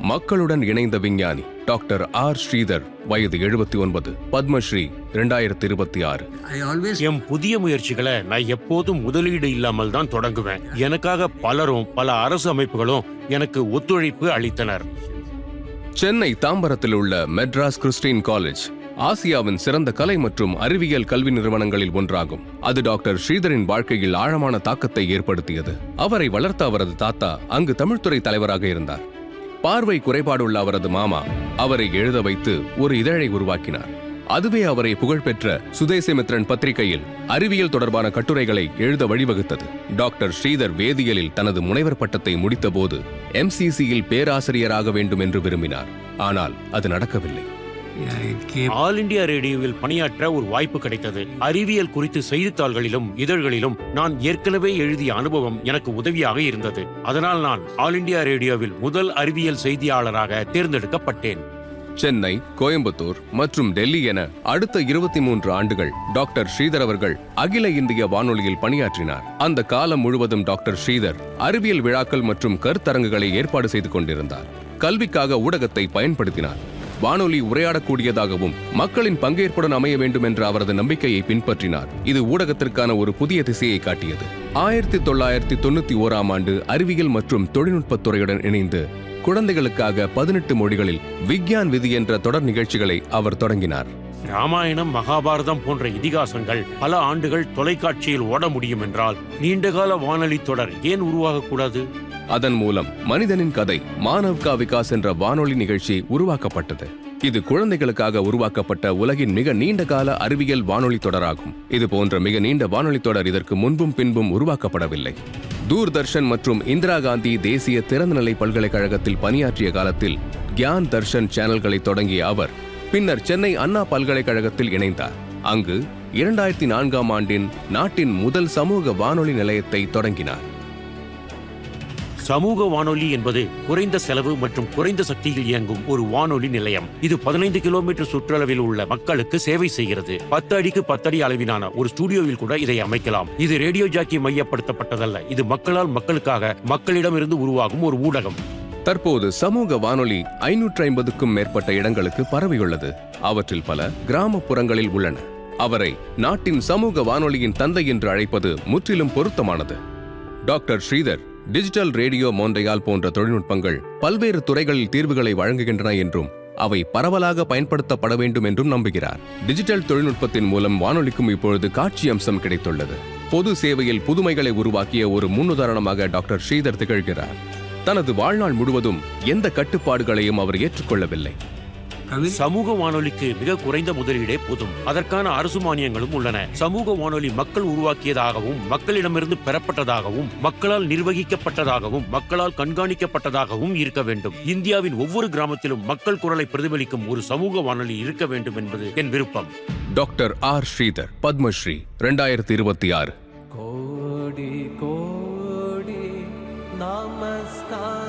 மக்களுடன் இணைந்த விஞ்ஞானி டாக்டர் ஆர் ஸ்ரீதர், வயது 79, பத்மஸ்ரீ 2026. என் புதிய முயற்சிகளை நான் எப்போதும் முதலீடு இல்லாமல் தான் தொடங்குவேன். எனக்காக பலரும் பல அரசு அமைப்புகளும் எனக்கு ஒத்துழைப்பு அளித்தனர். சென்னை தாம்பரத்தில் உள்ள மெட்ராஸ் கிறிஸ்டியன் காலேஜ் ஆசியாவின் சிறந்த கலை மற்றும் அறிவியல் கல்வி நிறுவனங்களில் ஒன்றாகும். அது டாக்டர் ஸ்ரீதரின் வாழ்க்கையில் ஆழமான தாக்கத்தை ஏற்படுத்தியது. அவரை வளர்த்த அவரது தாத்தா அங்கு தமிழ்துறை தலைவராக இருந்தார். பார்வை குறைபாடுள்ள அவரது மாமா அவரை எழுத வைத்து ஒரு இதழை உருவாக்கினார். அதுவே அவரை புகழ்பெற்ற சுதேசிமித்ரன் பத்திரிகையில் அறிவியல் தொடர்பான கட்டுரைகளை எழுத வழிவகுத்தது. டாக்டர் ஸ்ரீதர் வேதியியலில் தனது முனைவர் பட்டத்தை முடித்தபோது MCCயில் பேராசிரியராக வேண்டும் என்று விரும்பினார். ஆனால் அது நடக்கவில்லை. ஆல் இண்டியா ரேடியோவில் பணியாற்ற ஒரு வாய்ப்பு கிடைத்தது. அறிவியல் குறித்து செய்தித்தாள்களிலும் இதழ்களிலும் நான் ஏற்கனவே எழுதிய அனுபவம் எனக்கு உதவியாக இருந்தது. அதனால் நான் ஆல் இண்டியா ரேடியோவில் முதல் அறிவியல் செய்தியாளராக தேர்ந்தெடுக்கப்பட்டேன். சென்னை, கோயம்புத்தூர் மற்றும் டெல்லி என அடுத்த 23 ஆண்டுகள் டாக்டர் ஸ்ரீதர் அவர்கள் அகில இந்திய வானொலியில் பணியாற்றினார். அந்த காலம் முழுவதும் டாக்டர் ஸ்ரீதர் அறிவியல் விழாக்கள் மற்றும் கருத்தரங்குகளை ஏற்பாடு செய்து கொண்டிருந்தார். கல்விக்காக ஊடகத்தை பயன்படுத்தினார். வானொலி உரையாடக்கூடியதாகவும் மக்களின் பங்கேற்புடன் அமைய வேண்டும் என்ற அவரது நம்பிக்கையை பின்பற்றினார். இது ஊடகத்திற்கான ஒரு புதிய திசையை காட்டியது. 1991ஆம் ஆண்டு அறிவியல் மற்றும் தொழில்நுட்பத் துறையுடன் இணைந்து குழந்தைகளுக்காக 18 மொழிகளில் விக்யான் விதி என்ற தொடர் நிகழ்ச்சிகளை அவர் தொடங்கினார். ராமாயணம், மகாபாரதம் போன்ற இதிகாசங்கள் பல ஆண்டுகள் தொலைக்காட்சியில் ஓட முடியும் என்றால் நீண்டகால வானொலி தொடர் ஏன் உருவாகக்கூடாது? அதன் மூலம் மனிதனின் கதை மானவ் கா விகாஸ் என்ற வானொலி நிகழ்ச்சி உருவாக்கப்பட்டது. இது குழந்தைகளுக்காக உருவாக்கப்பட்ட உலகின் மிக நீண்ட கால அறிவியல் வானொலி தொடராகும். இது போன்ற மிக நீண்ட வானொலி தொடர் இதற்கு முன்பும் பின்பும் உருவாக்கப்படவில்லை. தூர்தர்ஷன் மற்றும் இந்திரா காந்தி தேசிய திறந்தநிலை பல்கலைக்கழகத்தில் பணியாற்றிய காலத்தில் கியான் தர்ஷன் சேனல்களை தொடங்கிய அவர் பின்னர் சென்னை அண்ணா பல்கலைக்கழகத்தில் இணைந்தார். அங்கு 2004ஆம் ஆண்டின் நாட்டின் முதல் சமூக வானொலி நிலையத்தை தொடங்கினார். சமூக வானொலி என்பது குறைந்த செலவு மற்றும் குறைந்த சக்தியில் இயங்கும் ஒரு வானொலி நிலையம். இது 15 கிலோமீட்டர் சுற்றளவில் உள்ள மக்களுக்கு சேவை செய்கிறது. 10 அடிக்கு 10 அடி அளவிலான ஒரு ஸ்டுடியோவில் கூட இதை அமைக்கலாம். இது ரேடியோ ஜாக்கி மையப்படுத்தப்பட்டதல்ல. இது மக்களால் மக்களுக்காக மக்களிடமிருந்து உருவாகும் ஒரு ஊடகம். தற்போது சமூக வானொலி 550க்கும் மேற்பட்ட இடங்களுக்கு பரவியுள்ளது. அவற்றில் பல கிராமப்புறங்களில் உள்ளன. அவரை நாட்டின் சமூக வானொலியின் தந்தை என்று அழைப்பது முற்றிலும் பொருத்தமானது. டாக்டர் ஸ்ரீதர் டிஜிட்டல் ரேடியோ மோன்ட்ரியால் போன்ற தொழில்நுட்பங்கள் பல்வேறு துறைகளில் தீர்வுகளை வழங்குகின்றன என்றும் அவை பரவலாக பயன்படுத்தப்பட வேண்டும் என்றும் நம்புகிறார். டிஜிட்டல் தொழில்நுட்பத்தின் மூலம் வானொலிக்கும் இப்பொழுது காட்சி அம்சம் கிடைத்துள்ளது. பொது சேவையில் புதுமைகளை உருவாக்கிய ஒரு முன்னுதாரணமாக டாக்டர் ஸ்ரீதர் திகழ்கிறார். தனது வாழ்நாள் முழுவதும் எந்த கட்டுப்பாடுகளையும் அவர் ஏற்றுக்கொள்ளவில்லை. சமூக வானொலிக்கு மிக குறைந்த முதலீடே போதும். அதற்கான அரசு மானியங்களும் உள்ளன. சமூக வானொலி மக்கள் உருவாக்கியதாகவும் மக்களிடமிருந்து பெறப்பட்டதாகவும் மக்களால் நிர்வகிக்கப்பட்டதாகவும் மக்களால் கண்காணிக்கப்பட்டதாகவும் இருக்க வேண்டும். இந்தியாவின் ஒவ்வொரு கிராமத்திலும் மக்கள் குரலை பிரதிபலிக்கும் ஒரு சமூக வானொலி இருக்க வேண்டும் என்பது என் விருப்பம். Doctor R Sridhar, Padmashri 2026. கோடி கோடி நமஸ்கார்.